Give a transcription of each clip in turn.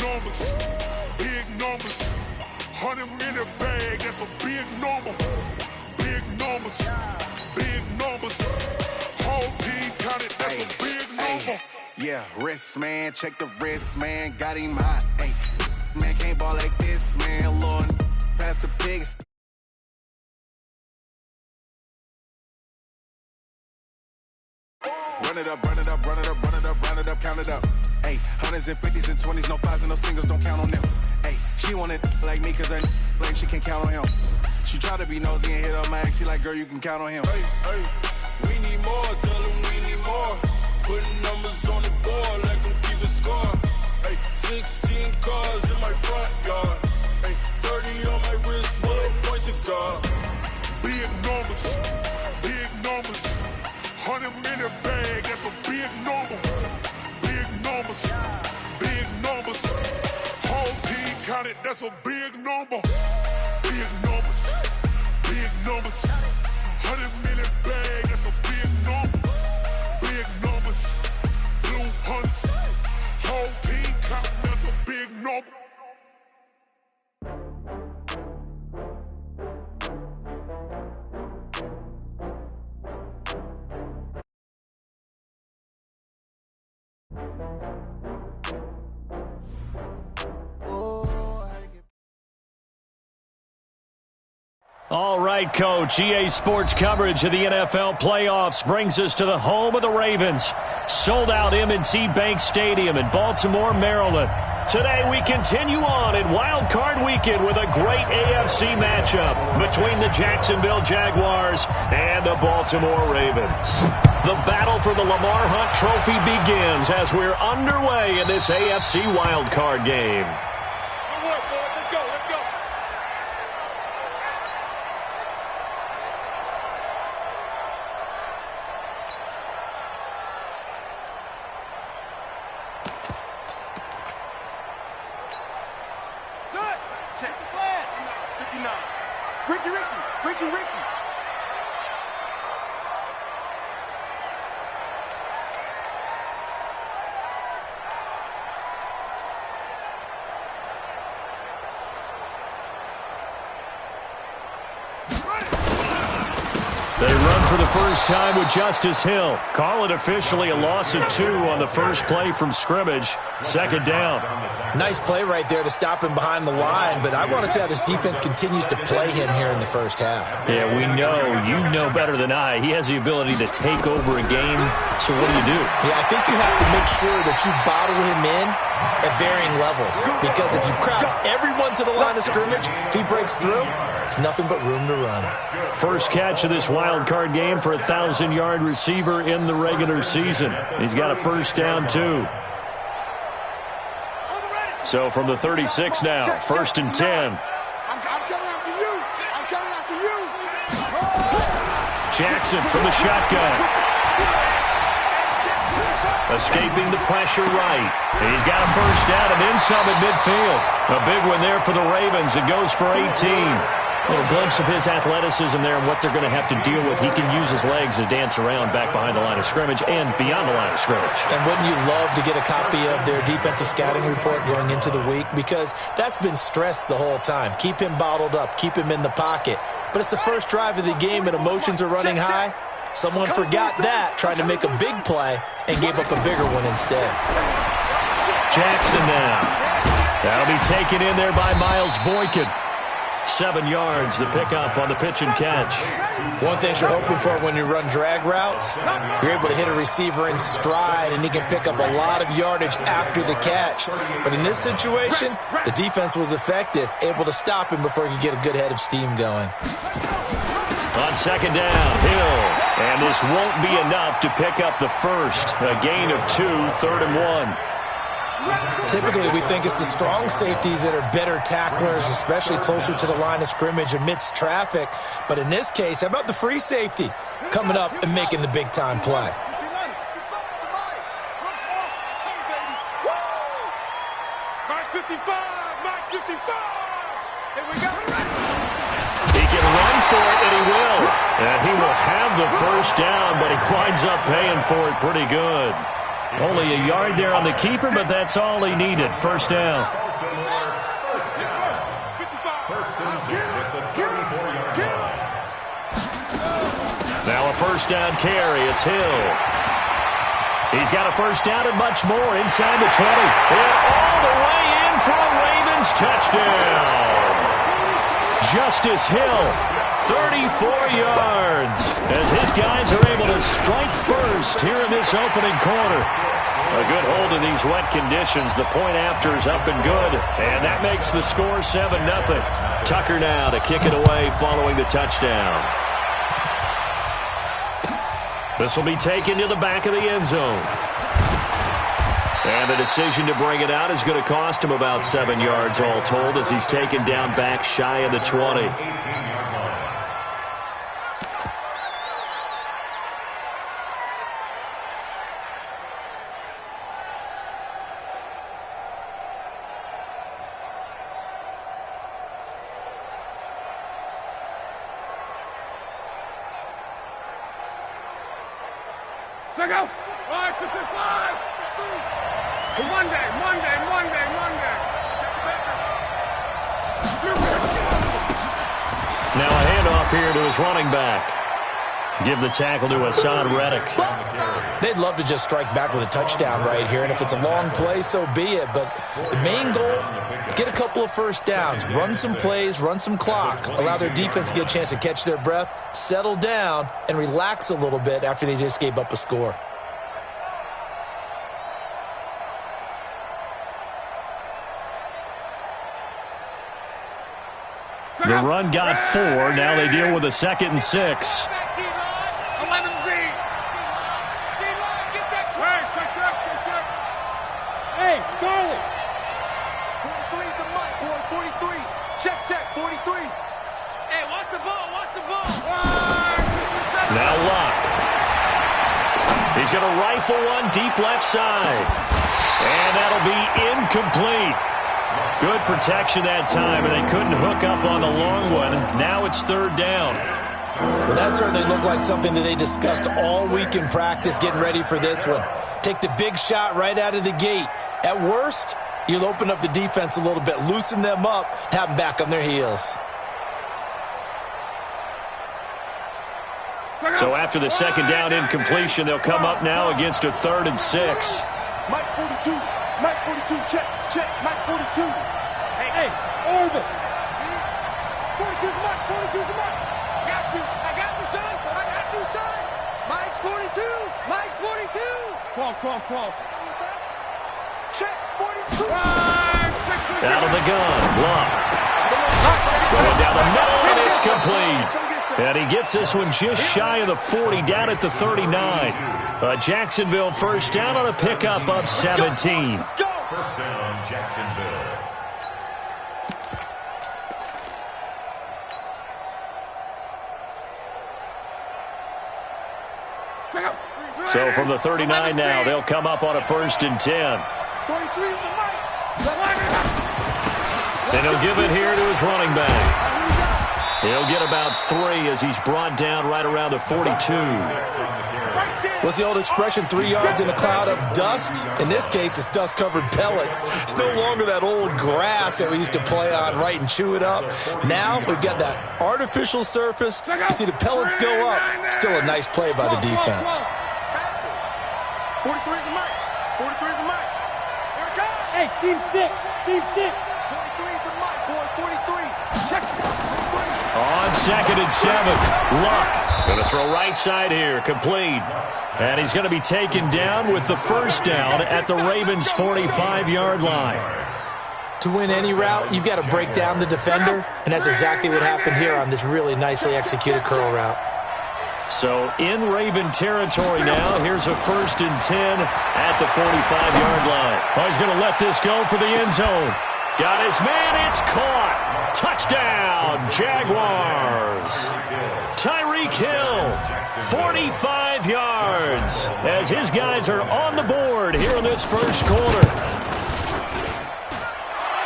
numbers, big numbers. 100 in the bag, that's a big number. Big numbers, big numbers. Whole team counted, that's a big number. Yeah, wrist, man, check the wrist, man. Got him hot, ayy. Man, can't ball like this, man. Lord, pass the pigs. Run it up, run it up, run it up, run it up, run it up, count it up. Ayy, hundreds and fifties and 20s, no fives and no singles, don't count on them. Ayy, she want it like me, cause her like she can't count on him. She try to be nosy and hit up my ex, she like, girl, you can count on him. Hey, we need more, tell them we need more. Putting numbers on the board, like them keep a score. Hey, 16 cars in my front yard. Hey, 30 on my wrist, bullet point to God. Big numbers, big numbers. 100 in the bag, that's a big number. Big numbers, big numbers. Whole team counted, that's a big number. Big numbers, big numbers. 100 in the bag, that's a big number. Big numbers, blue hunts. Whole team counting, that's a big number. All right, Coach. EA Sports coverage of the NFL playoffs brings us to the home of the Ravens. Sold out M&T Bank Stadium in Baltimore, Maryland. Today we continue on in Wild Card Weekend with a great AFC matchup between the Jacksonville Jaguars and the Baltimore Ravens. The battle for the Lamar Hunt Trophy begins as we're underway in this AFC Wild Card game. They run for the first time with Justice Hill. Call it officially a loss of 2 on the first play from scrimmage. Second down. Nice play right there to stop him behind the line, but I want to see how this defense continues to play him here in the first half. Yeah, we know. You know better than I. He has the ability to take over a game. So what do? Yeah, I think you have to make sure that you bottle him in at varying levels, because if you crowd everyone to the line of scrimmage, if he breaks through, there's nothing but room to run. First catch of this wild card game for a 1,000-yard receiver in the regular season. He's got a first down, too. So from the 36 now, first and 10. I'm coming after you. I'm coming after you. Jackson from the shotgun. Escaping the pressure right. He's got a first down and then some at midfield. A big one there for the Ravens. It goes for 18. A little glimpse of his athleticism there and what they're going to have to deal with. He can use his legs to dance around back behind the line of scrimmage and beyond the line of scrimmage. And wouldn't you love to get a copy of their defensive scouting report going into the week? Because that's been stressed the whole time. Keep him bottled up. Keep him in the pocket. But it's the first drive of the game and emotions are running high. Someone forgot that, trying to make a big play, and gave up a bigger one instead. Jackson now. That'll be taken in there by Miles Boykin. 7 yards, the pickup on the pitch and catch. One thing you're hoping for when you run drag routes, you're able to hit a receiver in stride, and he can pick up a lot of yardage after the catch. But in this situation, the defense was effective, able to stop him before he could get a good head of steam going. On second down, Hill. And this won't be enough to pick up the first. A gain of 2, 3rd and 1. Typically, we think it's the strong safeties that are better tacklers, especially closer to the line of scrimmage amidst traffic. But in this case, how about the free safety coming up and making the big-time play? Mark 55! Mark 55! Here we go! He can run for it, and he will. And he will have the first down, but he winds up paying for it pretty good. Only a yard there on the keeper, but that's all he needed. First down. Now a first down carry. It's Hill. He's got a first down and much more inside the 20. And all the way in for a Ravens touchdown. Justice Hill, 34 yards, as his guys are able to strike first here in this opening quarter. A good hold in these wet conditions. The point after is up and good, and that makes the score 7-0. Tucker now to kick it away following the touchdown. This will be taken to the back of the end zone. And the decision to bring it out is going to cost him about 7 yards all told as he's taken down back shy of the 20. Check out. All right, 6 and 5. Monday. Now a handoff here to his running back. Give the tackle to Hassan Reddick. They'd love to just strike back with a touchdown right here, and if it's a long play, so be it. But the main goal, get a couple of first downs, run some plays, run some clock, allow their defense to get a chance to catch their breath, settle down, and relax a little bit after they just gave up a score. The run got 4. Now they deal with a 2nd and 6. 11 Z. Hey, Charlie. 43 is the mic, boy. 43. Check. 43. Hey, watch the ball. Now Locke. He's going to rifle one deep left side. And that'll be incomplete. Good protection that time, and they couldn't hook up on the long one. Now it's 3rd down. Well, that certainly looked like something that they discussed all week in practice, getting ready for this one. Take the big shot right out of the gate. At worst, you'll open up the defense a little bit, loosen them up, have them back on their heels. So after the 2nd down incompletion, they'll come up now against a 3rd and 6. Mike 42. Mike 42. Check. Mike 42. Hey, Orville. 42's Mike. 42's Mike. I got you, son. Mike's 42. 12. Check. 42. Out of the gun. Block. Going down the middle, and it's complete. And he gets this one just shy of the 40, down at the 39. A Jacksonville first down on a pickup of 17. Let's go. First down, Jacksonville. So from the 39 now, they'll come up on a 1st and 10. 43 is the mic. And he'll give it here to his running back. He'll get about 3 as he's brought down right around the 42. What's the old expression, 3 yards in a cloud of dust? In this case, it's dust-covered pellets. It's no longer that old grass that we used to play on, right, and chew it up. Now we've got that artificial surface. You see the pellets go up. Still a nice play by the defense. 43 is the mic. Here it comes. Hey, Steve 6. 43 is the mic, boy. 43. Check. On 2nd and 7, Luck going to throw right side here, complete. And he's going to be taken down with the first down at the Ravens' 45-yard line. To win any route, you've got to break down the defender, and that's exactly what happened here on this really nicely executed curl route. So in Raven territory now, here's a 1st and 10 at the 45-yard line. Oh, he's going to let this go for the end zone. Got his man, it's caught. Touchdown, Jaguars. Tyreek Hill, 45 yards, as his guys are on the board here in this first quarter.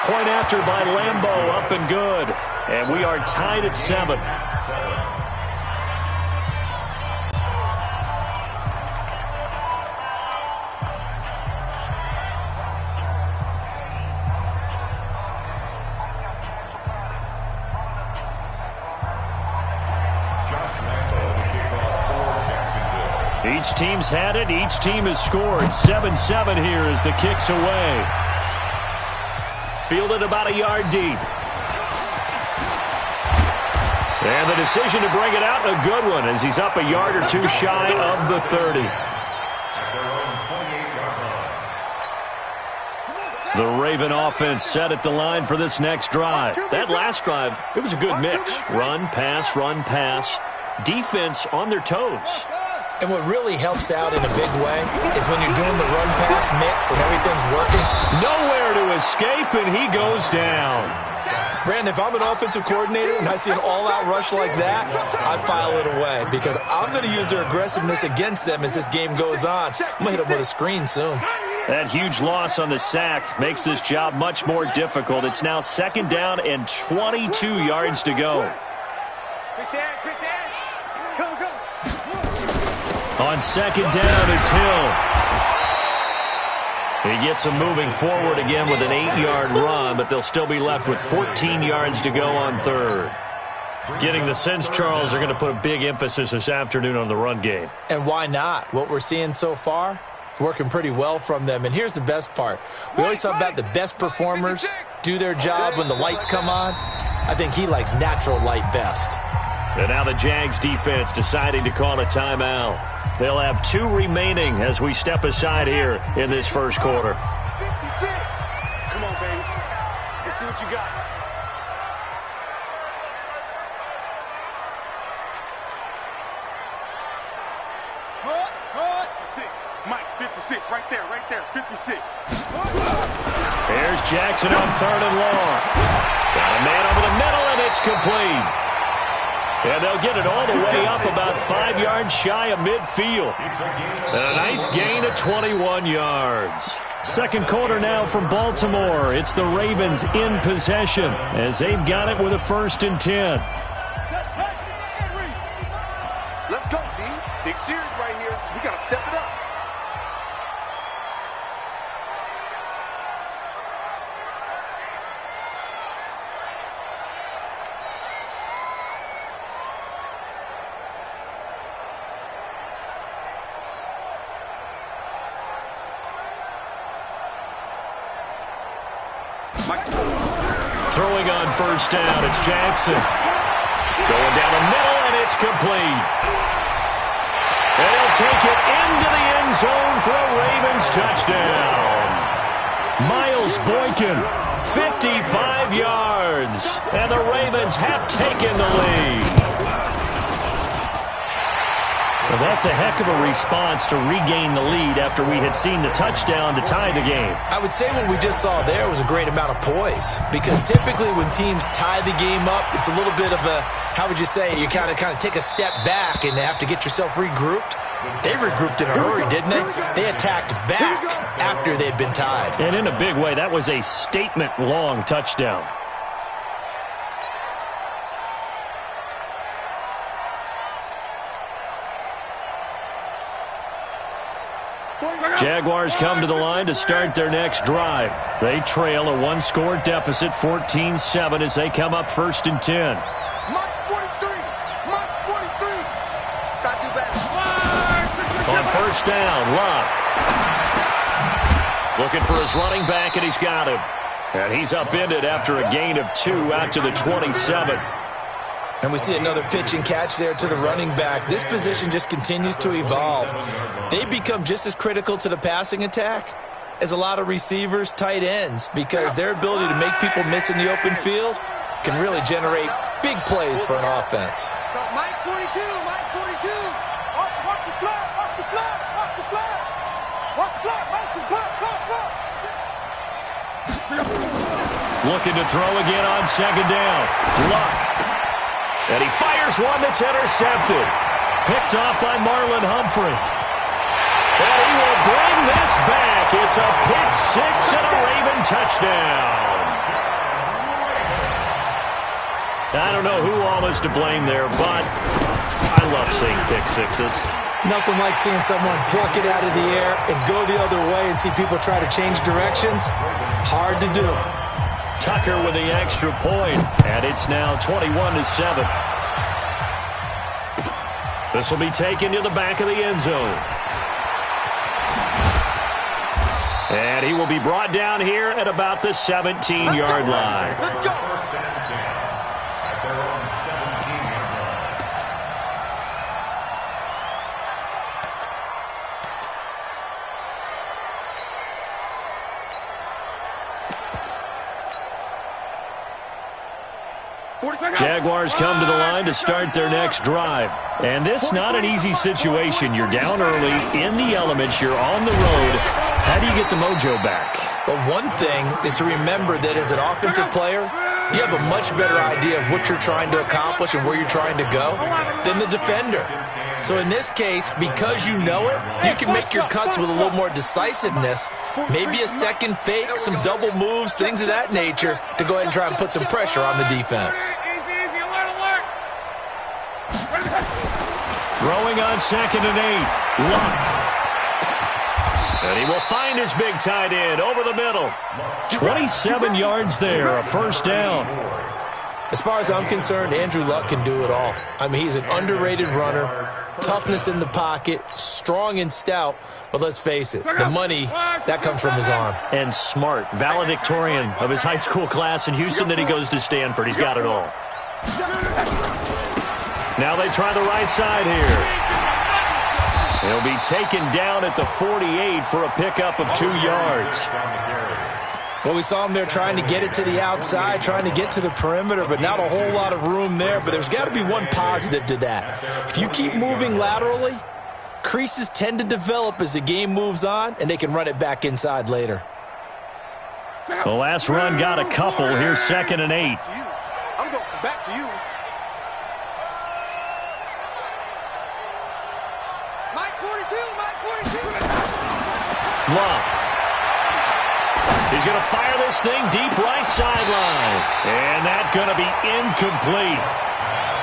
Point after by Lambeau, up and good. And we are tied at 7. Each team's had it. Each team has scored. 7-7 here as the kick's away. Fielded about a yard deep. And the decision to bring it out, a good one, as he's up a yard or two shy of the 30. The Raven offense set at the line for this next drive. That last drive, it was a good mix. Run, pass, defense on their toes. And what really helps out in a big way is when you're doing the run-pass mix and everything's working. Nowhere to escape, and he goes down. Brandon, if I'm an offensive coordinator and I see an all-out rush like that, I file it away because I'm going to use their aggressiveness against them as this game goes on. I'm going to hit them with a screen soon. That huge loss on the sack makes this job much more difficult. It's now 2nd down and 22 yards to go. On 2nd down, it's Hill. He gets them moving forward again with an 8-yard run, but they'll still be left with 14 yards to go on 3rd. Getting the sense, Charles, are going to put a big emphasis this afternoon on the run game. And why not? What we're seeing so far, it's working pretty well from them. And here's the best part. We always talk about the best performers do their job when the lights come on. I think he likes natural light best. And now the Jags defense deciding to call a timeout. They'll have 2 remaining as we step aside here in this first quarter. 56. Come on, baby. Let's see what you got. Hard. 6. Mike, 56. Right there. 56. Here's Jackson on 3rd and long. Got a man over the middle, and it's complete. And they'll get it all the way up about 5 yards shy of midfield. And a nice gain of 21 yards. Second quarter now from Baltimore. It's the Ravens in possession as they've got it with a 1st and 10. Let's go, D. Big series right here. We got to step it up. Throwing on 1st down, it's Jackson. Going down the middle, and it's complete. And he'll take it into the end zone for a Ravens touchdown. Miles Boykin, 55 yards. And the Ravens have taken the lead. Well, that's a heck of a response to regain the lead after we had seen the touchdown to tie the game. I would say what we just saw there was a great amount of poise because typically when teams tie the game up, it's a little bit of a, how would you say, you kind of take a step back and have to get yourself regrouped. They regrouped in a hurry, didn't they? They attacked back after they'd been tied. And in a big way, that was a statement-long touchdown. Jaguars come to the line to start their next drive. They trail a 1-score deficit, 14-7, as they come up 1st and 10. March 43. Got to do better. On 1st down, Locke. Looking for his running back, and he's got him. And he's upended after a gain of 2 out to the 27. And we see another pitch and catch there to the running back. This position just continues to evolve. They become just as critical to the passing attack as a lot of receivers, tight ends, because their ability to make people miss in the open field can really generate big plays for an offense. Mike 42. Watch the flag. Looking to throw again on 2nd down. Luck. And he fires one that's intercepted. Picked off by Marlon Humphrey. And he will bring this back. It's a pick 6 and a Raven touchdown. I don't know who all is to blame there, but I love seeing pick 6s. Nothing like seeing someone pluck it out of the air and go the other way and see people try to change directions. Hard to do. Tucker with the extra point, and it's now 21-7. This will be taken to the back of the end zone. And he will be brought down here at about the 17-yard line. Let's go. First and 10 at their own 17-yard line. Jaguars come to the line to start their next drive. And this not an easy situation. You're down early, in the elements, you're on the road. How do you get the mojo back? Well, one thing is to remember that as an offensive player, you have a much better idea of what you're trying to accomplish and where you're trying to go than the defender. So in this case, because you know it, you can make your cuts with a little more decisiveness, maybe a second fake, some double moves, things of that nature, to go ahead and try and put some pressure on the defense. Throwing on 2nd and 8. Luck. And he will find his big tight end over the middle. 27 yards there, a first down. As far as I'm concerned, Andrew Luck can do it all. I mean, he's an underrated runner, toughness in the pocket, strong and stout, but let's face it, the money, that comes from his arm. And smart, valedictorian of his high school class in Houston, then he goes to Stanford. He's got it all. Now they try the right side here. He'll be taken down at the 48 for a pickup of 2 yards. Well, we saw him there trying to get it to the outside, trying to get to the perimeter, but not a whole lot of room there. But there's got to be one positive to that. If you keep moving laterally, creases tend to develop as the game moves on, and they can run it back inside later. The last run got a couple. Here's 2nd and 8. I'm going back to you. Mike 42, Mike 42. Love. He's going to fire this thing deep right sideline. And that's going to be incomplete.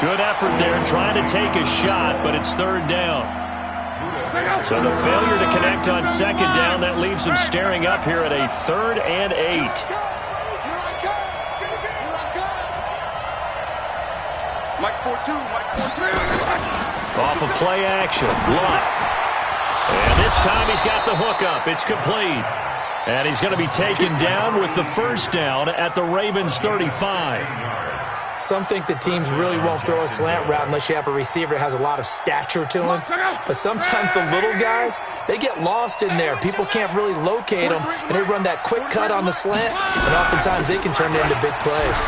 Good effort there trying to take a shot, but it's 3rd down. So the failure to connect on 2nd down, that leaves him staring up here at a 3rd and 8. Mike 42, Mike 42. Off of play action. Luck. And this time he's got the hook up. It's complete. And he's going to be taken down with the first down at the Ravens 35. Some think that teams really won't throw a slant route unless you have a receiver that has a lot of stature to him. But sometimes the little guys, they get lost in there. People can't really locate them, and they run that quick cut on the slant, and oftentimes they can turn it into big plays.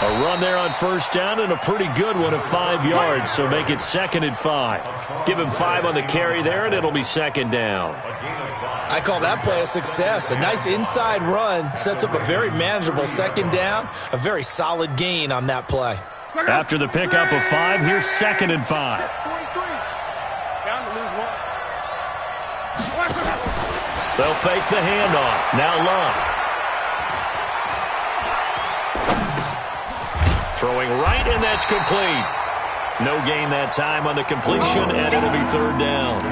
A run there on first down and a pretty good one of 5 yards, so make it 2nd and 5. Give him 5 on the carry there, and it'll be 2nd down. I call that play a success. A nice inside run sets up a very manageable 2nd down, a very solid gain on that play. After the pickup of 5, here's 2nd and 5. Down to lose one. They'll fake the handoff. Now Love. Throwing right, and that's complete. No gain that time on the completion, and it'll be 3rd down.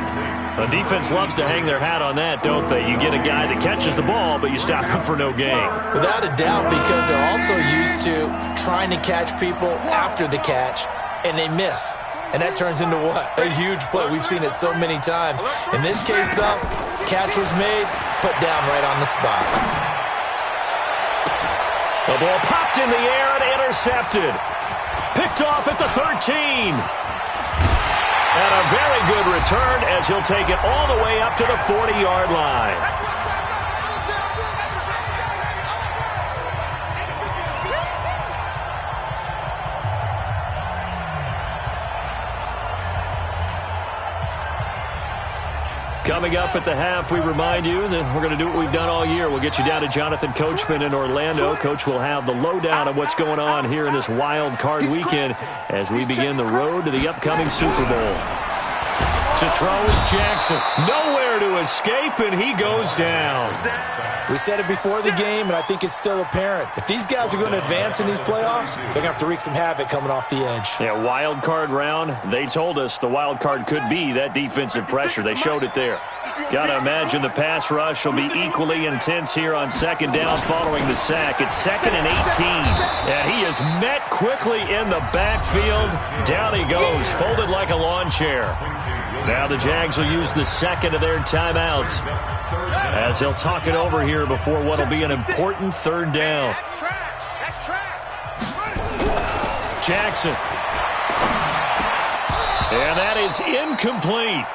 The defense loves to hang their hat on that, don't they? You get a guy that catches the ball, but you stop him for no gain. Without a doubt, because they're also used to trying to catch people after the catch, and they miss. And that turns into what? A huge play. We've seen it so many times. In this case, though, catch was made, put down right on the spot. The ball popped in the air and intercepted. Picked off at the 13. And a very good return as he'll take it all the way up to the 40-yard line. Coming up at the half, we remind you that we're going to do what we've done all year. We'll get you down to Jonathan Coachman in Orlando. Coach will have the lowdown of what's going on here in this wild card weekend as we begin the road to the upcoming Super Bowl. To throw is Jackson. Nowhere there to escape, and he goes down. We said it before the game, and I think it's still apparent. If these guys are going to advance in these playoffs, they're going to have to wreak some havoc coming off the edge. Yeah, wild card round. They told us the wild card could be that defensive pressure. They showed it there. Got to imagine the pass rush will be equally intense here on second down following the sack. It's 2nd and 18. And he is met quickly in the backfield. Down he goes, folded like a lawn chair. Now the Jags will use the second of their timeouts as he'll talk it over here before what will be an important third down. That's trash. Jackson. And that is incomplete.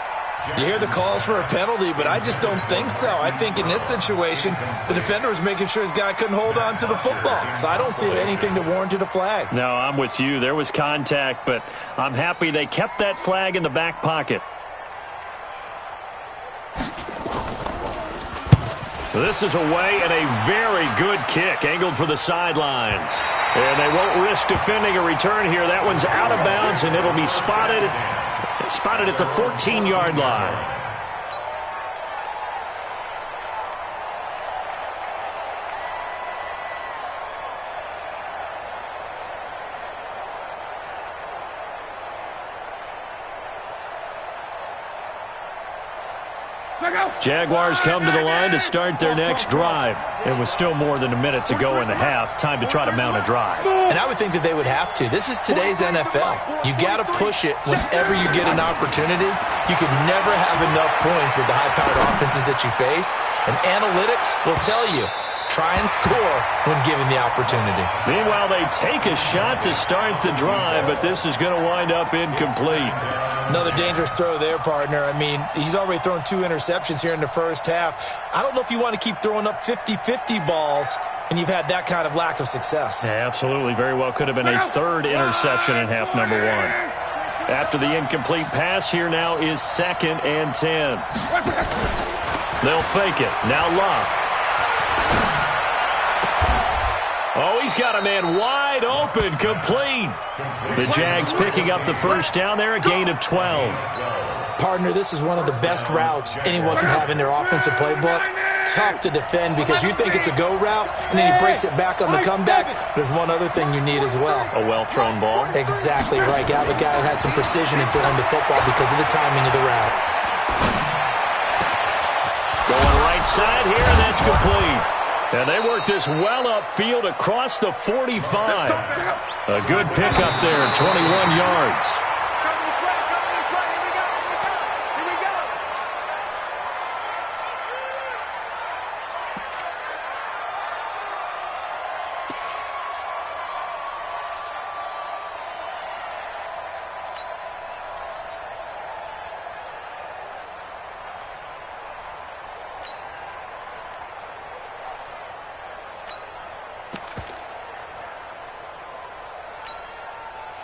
You hear the calls for a penalty, but I just don't think so. I think in this situation, the defender was making sure his guy couldn't hold on to the football. So I don't see anything that warranted a flag. No, I'm with you. There was contact, but I'm happy they kept that flag in the back pocket. This is away and a very good kick, angled for the sidelines. And they won't risk defending a return here. That one's out of bounds, and it'll be spotted at the 14-yard line. Jaguars come to the line to start their next drive. It was still more than a minute to go in the half. Time to try to mount a drive. And I would think that they would have to. This is today's NFL. You got to push it whenever you get an opportunity. You can never have enough points with the high-powered offenses that you face. And analytics will tell you, try and score when given the opportunity. Meanwhile, they take a shot to start the drive, but this is going to wind up incomplete. Another dangerous throw there, partner. I mean, he's already thrown 2 interceptions here in the first half. I don't know if you want to keep throwing up 50-50 balls, and you've had that kind of lack of success. Yeah, absolutely. Very well could have been a 3rd interception in half number 1. After the incomplete pass, here now is 2nd and 10. They'll fake it. Now Love. Oh, he's got a man wide open, complete. The Jags picking up the first down there, a gain of 12. Partner, this is one of the best routes anyone can have in their offensive playbook. Tough to defend because you think it's a go route, and then he breaks it back on the comeback. There's one other thing you need as well. A well-thrown ball. Exactly right. You have a guy who has some precision in throwing the football because of the timing of the route. Going right side here, and that's complete. And they work this well upfield across the 45. A good pickup there, 21 yards.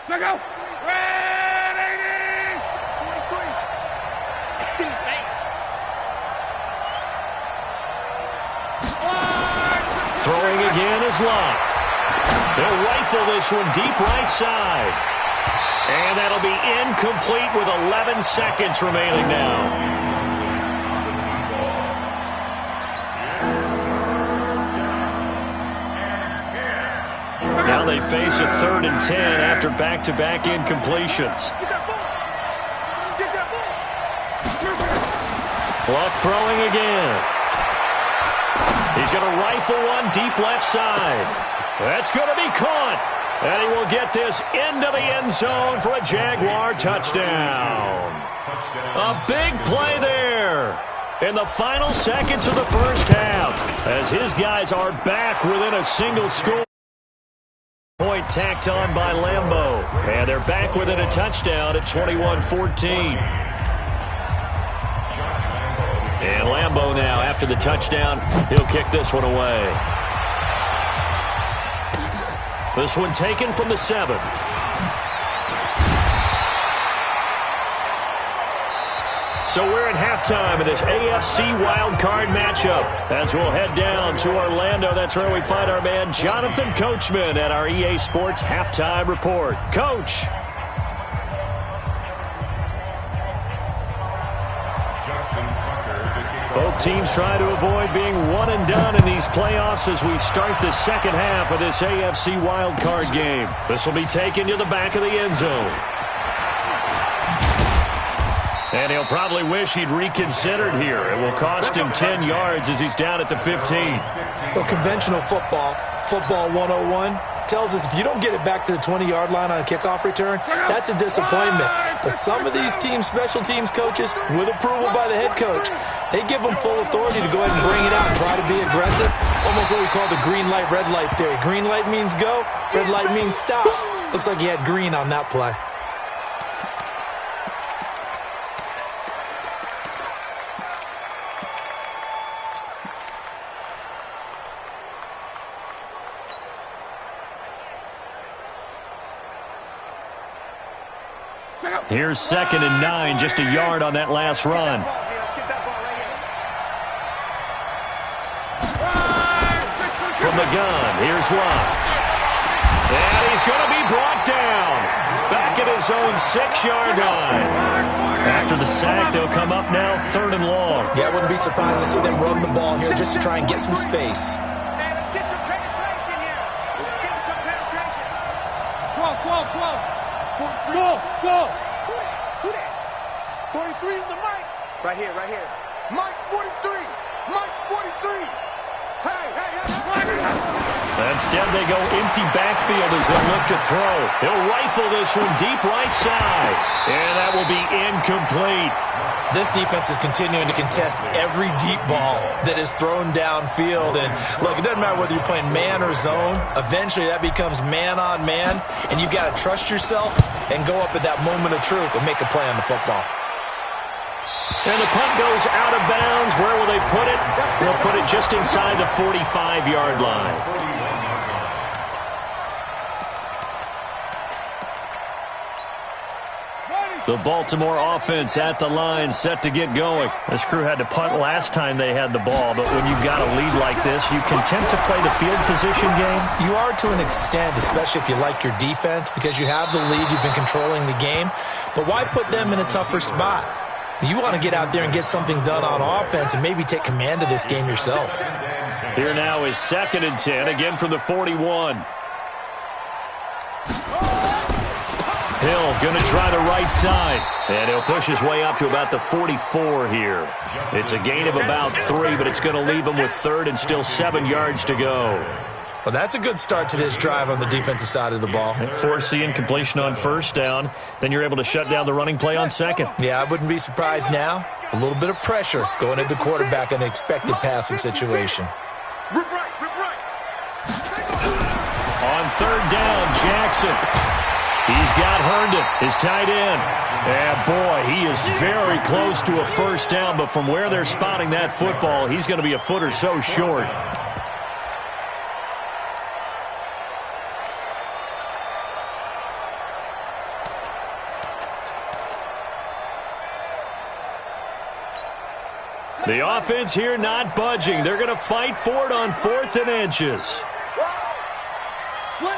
Go! Throwing again is Love. They'll rifle this one deep right side. And that'll be incomplete with 11 seconds remaining now. Now they face a 3rd and 10 after back-to-back incompletions. Luck throwing again. He's going to rifle one deep left side. That's going to be caught. And he will get this into the end zone for a Jaguar touchdown. A big play there in the final seconds of the first half as his guys are back within a single score. Point tacked on by Lambeau. And they're back within a touchdown at 21-14. And Lambeau now, after the touchdown, he'll kick this one away. This one taken from the 7. So we're at halftime in this AFC wildcard matchup as we'll head down to Orlando. That's where we find our man Jonathan Coachman at our EA Sports Halftime Report. Coach. Justin Tucker teams try to avoid being one and done in these playoffs as we start the second half of this AFC wildcard game. This will be taken to the back of the end zone. And he'll probably wish he'd reconsidered here. It will cost him 10 yards as he's down at the 15. Well, conventional football 101, tells us if you don't get it back to the 20-yard line on a kickoff return, that's a disappointment. But some of these team special teams coaches, with approval by the head coach, they give them full authority to go ahead and bring it out and try to be aggressive. Almost what we call the green light, red light theory. Green light means go, red light means stop. Looks like he had green on that play. Here's 2nd and 9, just a yard on that last run. From the gun, here's Love. And he's going to be brought down. Back at his own 6-yard line. After the sack, they'll come up now 3rd and long. Yeah, I wouldn't be surprised to see them run the ball here just to try and get some space. Hey, let's get some penetration here. Let's get some penetration. 12. Go. Who that? 43 is the mic. Right here. Mike's 43. Hey. Instead, they go empty backfield as they look to throw. He'll rifle this one deep right side. And that will be incomplete. This defense is continuing to contest every deep ball that is thrown downfield. And, look, it doesn't matter whether you're playing man or zone. Eventually, that becomes man on man. And you've got to trust yourself and go up at that moment of truth and make a play on the football. And the punt goes out of bounds. Where will they put it? They'll put it just inside the 45-yard line. The Baltimore offense at the line, set to get going. This crew had to punt last time they had the ball, but when you've got a lead like this, you content to play the field position game? You are to an extent, especially if you like your defense, because you have the lead, you've been controlling the game. But why put them in a tougher spot? You want to get out there and get something done on offense and maybe take command of this game yourself. Here now is 2nd and 10, again from the 41. Hill going to try the right side, and he'll push his way up to about the 44 here. It's a gain of about 3, but it's going to leave him with 3rd and still 7 yards to go. Well, that's a good start to this drive on the defensive side of the ball. Force the incompletion on 1st down, then you're able to shut down the running play on 2nd. Yeah, I wouldn't be surprised now. A little bit of pressure going at the quarterback in an expected passing situation. Rip right. On 3rd down, Jackson. He's got Herndon, his tight end. And, boy, he is very close to a 1st down, but from where they're spotting that football, he's going to be a foot or so short. The offense here not budging. They're going to fight for it on 4th and inches. Slam.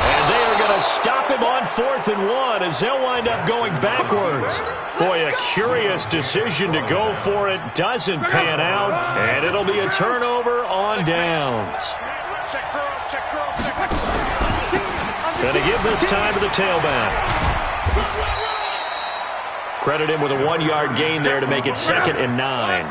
And they are going to stop him on 4th and 1 as they'll wind up going backwards. Boy, a curious decision to go for it. Doesn't pan out, and it'll be a turnover on downs. Going to give this time to the tailback. Credit him with a 1-yard gain there to make it 2nd and 9.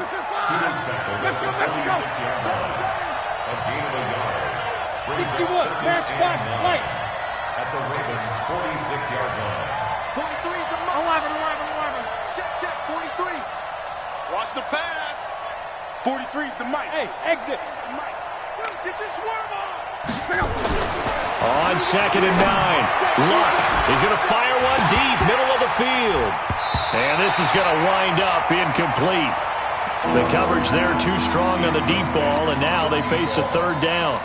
At the Ravens' 46-yard line. 43 is the 11. Check, 43. Watch the pass. 43 is the mic. Hey, exit. Mike. Get your swerve on. On 2nd and 9. Luck is going to fire one deep, middle of the field. And this is going to wind up incomplete. The coverage there too strong on the deep ball, and now they face a third down.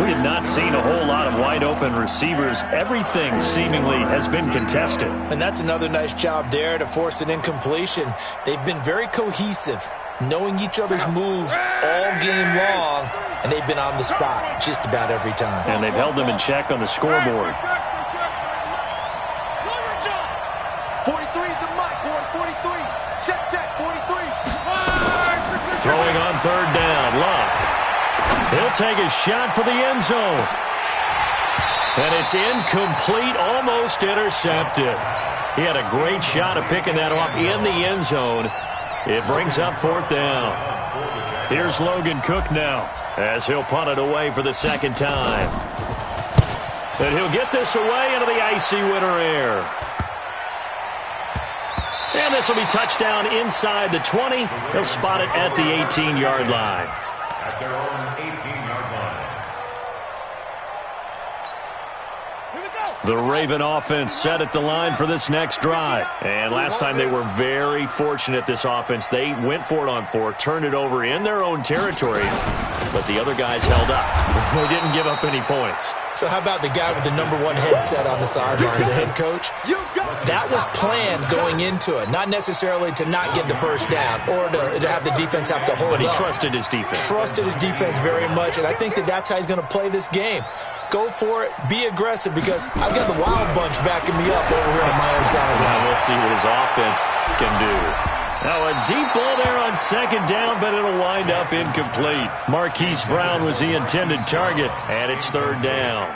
We have not seen a whole lot of wide-open receivers. Everything seemingly has been contested. And that's another nice job there to force an incompletion. They've been very cohesive, knowing each other's moves all game long, and they've been on the spot just about every time. And they've held them in check on the scoreboard. 43 is the mark, boy. 43. Check, 43. Throwing on third down, Luck. He'll take a shot for the end zone. And it's incomplete, almost intercepted. He had a great shot of picking that off in the end zone. It brings up fourth down. Here's Logan Cook now as he'll punt it away for the second time. And he'll get this away into the icy winter air. And this will be touchdown inside the 20. He'll spot it at the 18-yard line. At their own 18-yard line. The Raven offense set at the line for this next drive. And last time they were very fortunate, this offense. They went for it on fourth, turned it over in their own territory, but the other guys held up. They didn't give up any points. So how about the guy with the #1 headset on the sidelines, the head coach? That was planned going into it, not necessarily to not get the first down or to have the defense have to hold up. But he trusted his defense. Trusted his defense very much, and I think that's how he's going to play this game. Go for it. Be aggressive, because I've got the Wild Bunch backing me up over here on my own side. Now we'll see what his offense can do. Now a deep ball there on second down, but it'll wind up incomplete. Marquise Brown was the intended target, and it's third down.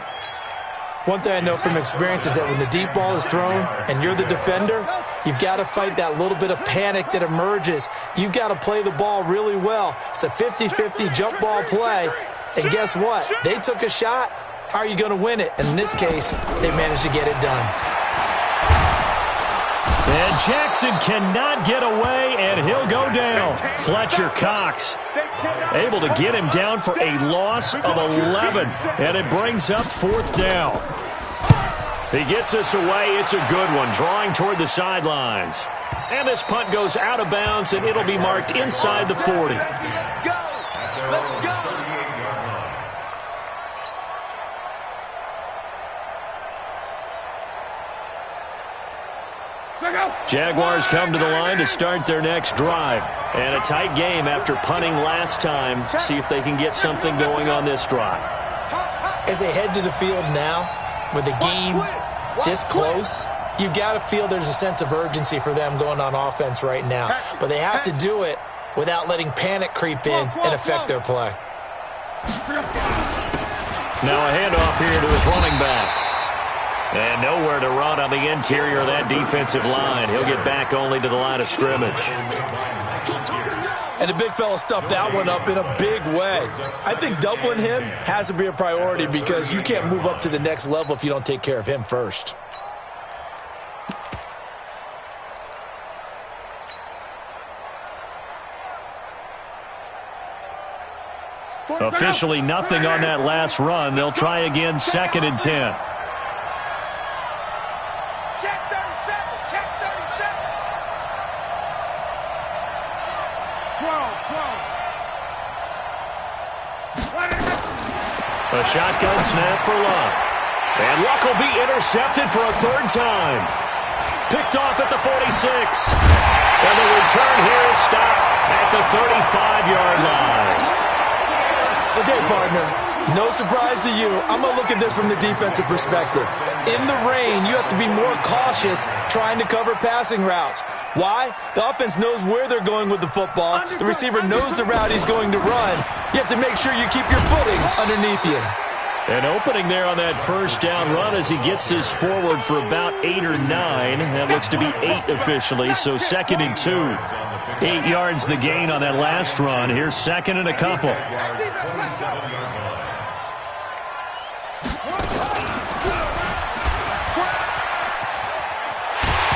One thing I know from experience is that when the deep ball is thrown and you're the defender, you've got to fight that little bit of panic that emerges. You've got to play the ball really well. It's a 50-50 jump ball play, and guess what? They took a shot. How are you going to win it? And in this case, they managed to get it done. And Jackson cannot get away, and he'll go down. Fletcher Cox able to get him down for a loss of 11, and it brings up fourth down. He gets this away. It's a good one, drawing toward the sidelines. And this punt goes out of bounds, and it'll be marked inside the 40. Let's go. Jaguars come to the line to start their next drive. And a tight game after punting last time. See if they can get something going on this drive. As they head to the field now, with the game this close, you've got to feel there's a sense of urgency for them going on offense right now. But they have to do it without letting panic creep in and affect their play. Now a handoff here to his running back. And nowhere to run on the interior of that defensive line. He'll get back only to the line of scrimmage. And the big fella stuffed that one up in a big way. I think doubling him has to be a priority, because you can't move up to the next level if you don't take care of him first. Officially nothing on that last run. They'll try again, 2nd and 10. A shotgun snap for Luck. And Luck will be intercepted for a third time. Picked off at the 46. And the return here is stopped at the 35-yard line. Okay, partner, no surprise to you. I'm going to look at this from the defensive perspective. In the rain, you have to be more cautious trying to cover passing routes. Why? The offense knows where they're going with the football. The receiver knows the route he's going to run. You have to make sure you keep your footing underneath you. An opening there on that first down run as he gets this forward for about 8 or 9. That looks to be 8 officially, so 2nd and 2. 8 yards the gain on that last run. Here's 2nd and a couple.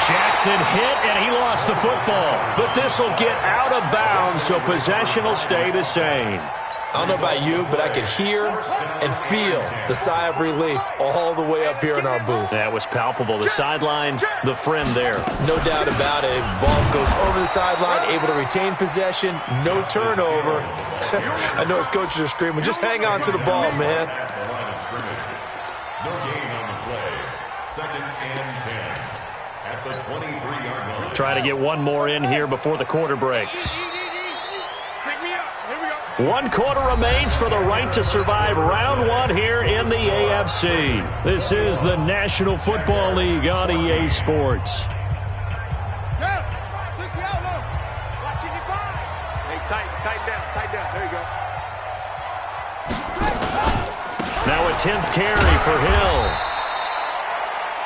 Jackson hit, and he lost the football. But this will get out of bounds, so possession will stay the same. I don't know about you, but I could hear and feel the sigh of relief all the way up here in our booth. That was palpable. The sideline, the friend there. No doubt about it. Ball goes over the sideline, able to retain possession, no turnover. I know his coaches are screaming, just hang on to the ball, man. No gain on the play. 2nd and 10 at the 23-yard line. Try to get one more in here before the quarter breaks. 1 quarter remains for the right to survive round 1 here in the AFC. This is the National Football League on EA Sports. Tighten down. There you go. Now a 10th carry for Hill.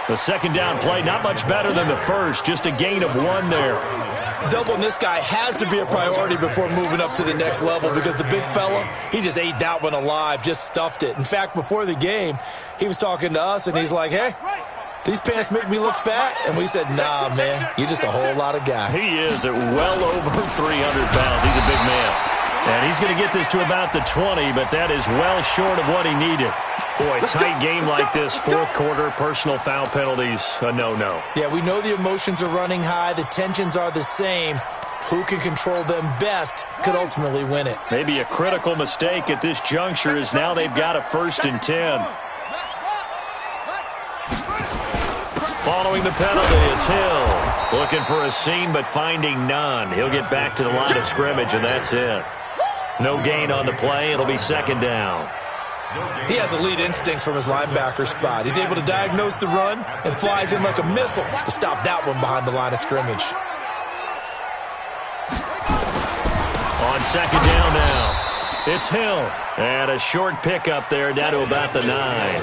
The second down play, not much better than the first, just a gain of 1 there. Doubling this guy has to be a priority before moving up to the next level because the big fella, he just ate that one alive, just stuffed it. In fact, before the game, he was talking to us, and he's like, hey, these pants make me look fat? And we said, nah, man, you're just a whole lot of guy. He is at well over 300 pounds. He's a big man. And he's going to get this to about the 20, but that is well short of what he needed. Boy, tight game like this, 4th quarter, personal foul penalties, a no-no. Yeah, we know the emotions are running high. The tensions are the same. Who can control them best could ultimately win it. Maybe a critical mistake at this juncture is now they've got a 1st and 10. Following the penalty, it's Hill. Looking for a seam, but finding none. He'll get back to the line of scrimmage, and that's it. No gain on the play. It'll be 2nd down. He has elite instincts from his linebacker spot. He's able to diagnose the run and flies in like a missile to stop that one behind the line of scrimmage. On 2nd down now, it's Hill. And a short pickup there down to about the 9.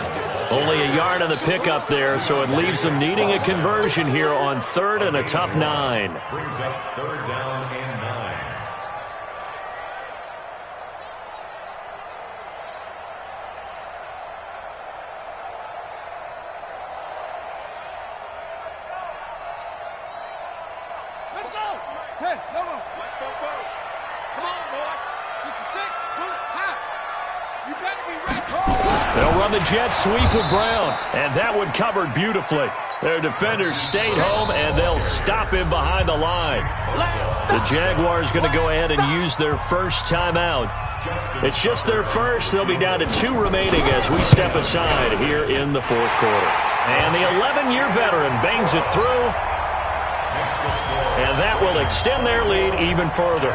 Only a yard on the pickup there, so it leaves them needing a conversion here on 3rd and a tough 9. Brings up 3rd down and 9. Let's go. Hey, no. Let's go. Come on, boys. 66. Pull it. High. You better be ready. They'll run the jet sweep with Brown, and that one covered beautifully. Their defenders stayed home, and they'll stop him behind the line. The Jaguars going to go ahead and use their first timeout. It's just their first. They'll be down to 2 remaining as we step aside here in the 4th quarter. And the 11-year veteran bangs it through, and that will extend their lead even further.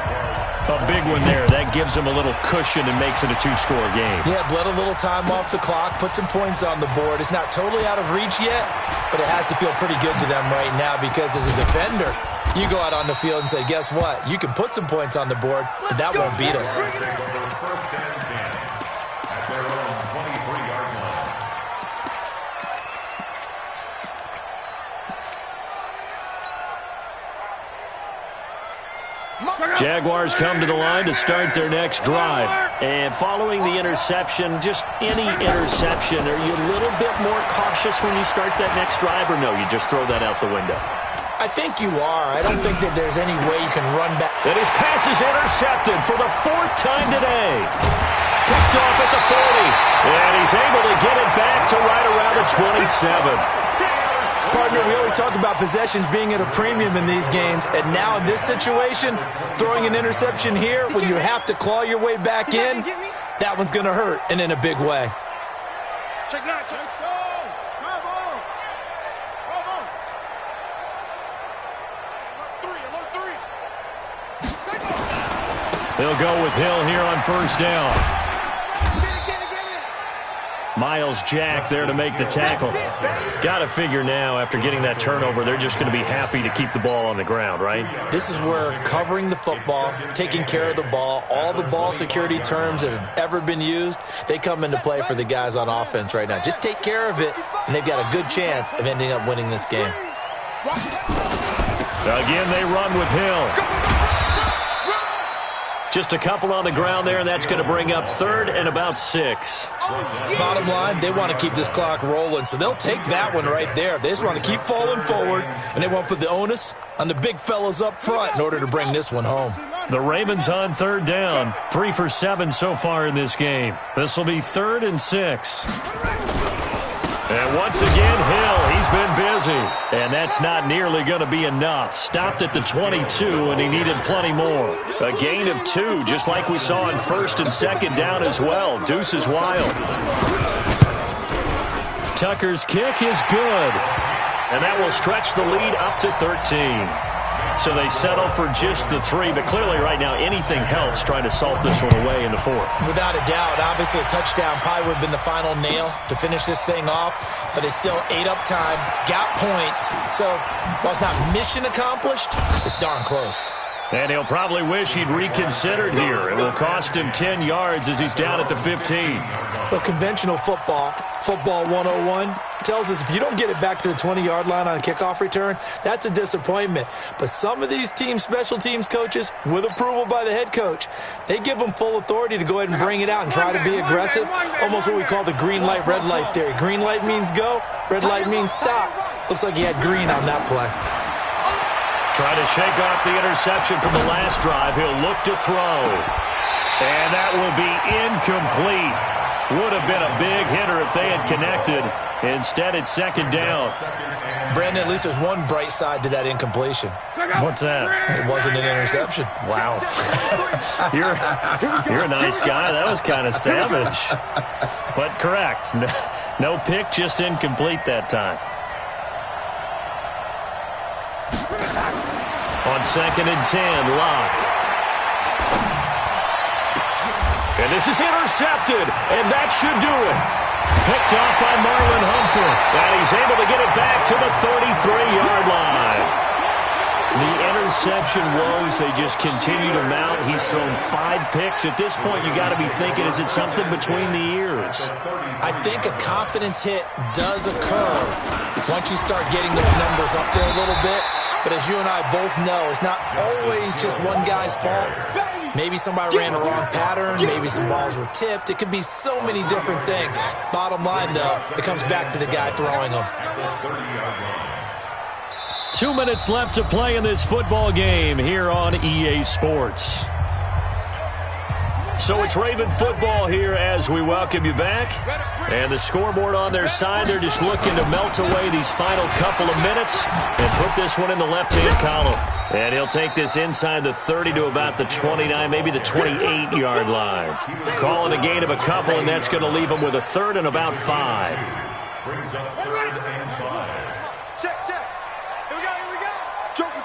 A big one there. That gives them a little cushion and makes it a 2-score game. Yeah, bled a little time off the clock, put some points on the board. It's not totally out of reach yet, but it has to feel pretty good to them right now because as a defender, you go out on the field and say, guess what? You can put some points on the board, but that won't beat us. 1st and 10 at their own 23-yard line. Jaguars come to the line to start their next drive. And following the interception, just any interception, are you a little bit more cautious when you start that next drive, or no, you just throw that out the window? I think you are. I don't think that there's any way you can run back. And his pass is intercepted for the 4th time today. Picked off at the 40. And he's able to get it back to right around the 27. Partner, we always talk about possessions being at a premium in these games, and now in this situation, throwing an interception here when you have to claw your way back in, that one's going to hurt, and in a big way. Check 9. Check. Come on. Alert 3. They'll go with Hill here on 1st down. Miles Jack there to make the tackle. Got to figure now, after getting that turnover, they're just going to be happy to keep the ball on the ground, right? This is where covering the football, taking care of the ball, all the ball security terms that have ever been used, they come into play for the guys on offense right now. Just take care of it, and they've got a good chance of ending up winning this game. Again, they run with Hill. Just a couple on the ground there, and that's going to bring up 3rd and about 6. Bottom line, they want to keep this clock rolling, so they'll take that one right there. They just want to keep falling forward, and they want to put the onus on the big fellas up front in order to bring this one home. The Ravens on third down. 3 for 7 so far in this game. This will be 3rd and 6. And once again, Hill, he's been busy. And that's not nearly going to be enough. Stopped at the 22, and he needed plenty more. A gain of 2, just like we saw in 1st and 2nd down as well. Deuce is wild. Tucker's kick is good. And that will stretch the lead up to 13. So they settle for just the 3, but clearly right now anything helps trying to salt this one away in the 4th. Without a doubt, obviously a touchdown probably would have been the final nail to finish this thing off, but it's still ate up time, got points. So while it's not mission accomplished, it's darn close. And he'll probably wish he'd reconsidered here. It will cost him 10 yards as he's down at the 15. Well, conventional football 101, tells us if you don't get it back to the 20-yard line on a kickoff return, that's a disappointment. But some of these special teams coaches, with approval by the head coach, they give them full authority to go ahead and bring it out and try to be aggressive. Almost what we call the green light, red light theory. Green light means go, red light means stop. Looks like he had green on that play. Trying to shake off the interception from the last drive. He'll look to throw. And that will be incomplete. Would have been a big hitter if they had connected. Instead, it's 2nd down. Brandon, at least there's one bright side to that incompletion. What's that? It wasn't an interception. Wow. You're a nice guy. That was kind of savage. But correct. No pick, just incomplete that time. On 2nd and 10, Locke. And this is intercepted, and that should do it. Picked off by Marlon Humphrey, and he's able to get it back to the 33-yard line. The interception woes, they just continue to mount. He's thrown 5 picks. At this point, you got to be thinking, is it something between the ears? I think a confidence hit does occur once you start getting those numbers up there a little bit. But as you and I both know, it's not always just one guy's fault. Maybe somebody ran a wrong pattern. Maybe some balls were tipped. It could be so many different things. Bottom line, though, it comes back to the guy throwing them. 2 minutes left to play in this football game here on EA Sports. So it's Raven football here as we welcome you back. And the scoreboard on their side, they're just looking to melt away these final couple of minutes and put this one in the left-hand column. And he'll take this inside the 30 to about the 29, maybe the 28-yard line. Call it a gain of a couple, and that's going to leave him with a 3rd and about 5. Brings up 3rd and 5. Check. Here we go. Joker.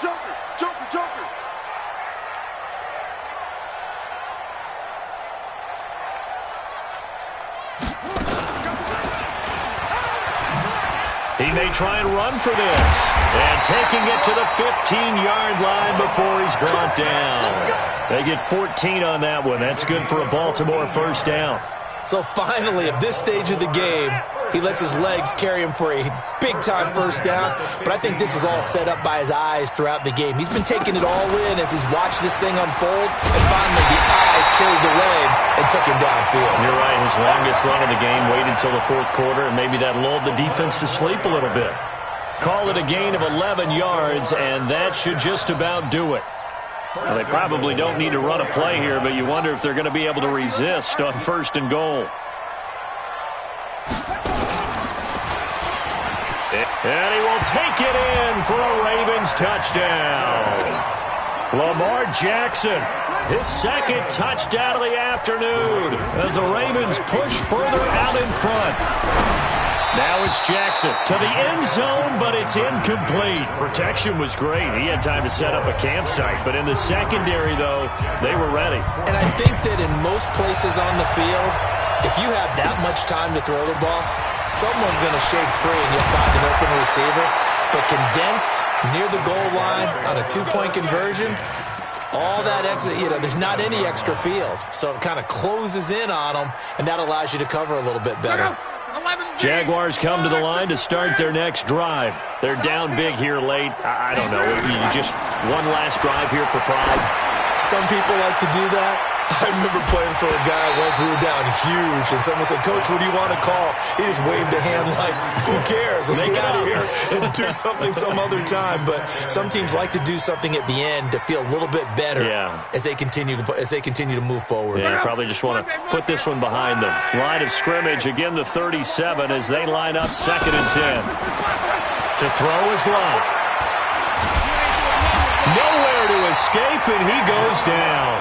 He may try and run for this. And taking it to the 15-yard line before he's brought down. They get 14 on that one. That's good for a Baltimore 1st down. So finally, at this stage of the game, he lets his legs carry him for a big-time 1st down. But I think this is all set up by his eyes throughout the game. He's been taking it all in as he's watched this thing unfold. And finally, the eyes carried the legs and took him downfield. You're right. His longest run of the game waited until the 4th quarter, and maybe that lulled the defense to sleep a little bit. Call it a gain of 11 yards, and that should just about do it. Well, they probably don't need to run a play here, but you wonder if they're going to be able to resist on 1st and goal. And he will take it in for a Ravens touchdown. Lamar Jackson, his 2nd touchdown of the afternoon as the Ravens push further out in front. Now it's Jackson to the end zone, but it's incomplete. Protection was great. He had time to set up a campsite, but in the secondary, though, they were ready. And I think that in most places on the field, if you have that much time to throw the ball, someone's going to shake free and you'll find an open receiver. But condensed near the goal line on a 2-point conversion, all that extra, there's not any extra field. So it kind of closes in on them, and that allows you to cover a little bit better. Jaguars come to the line to start their next drive. They're down big here late. I don't know. Just one last drive here for pride. Some people like to do that. I remember playing for a guy once. We were down huge, and someone said, "Coach, what do you want to call?" He just waved a hand like, "Who cares? Let's get out of here and do something some other time." But some teams like to do something at the end to feel a little bit better as they continue to move forward. Yeah, probably just want to put this one behind them. Line of scrimmage again, the 37 as they line up 2nd and 10. To throw is Love. Nowhere to escape, and he goes down.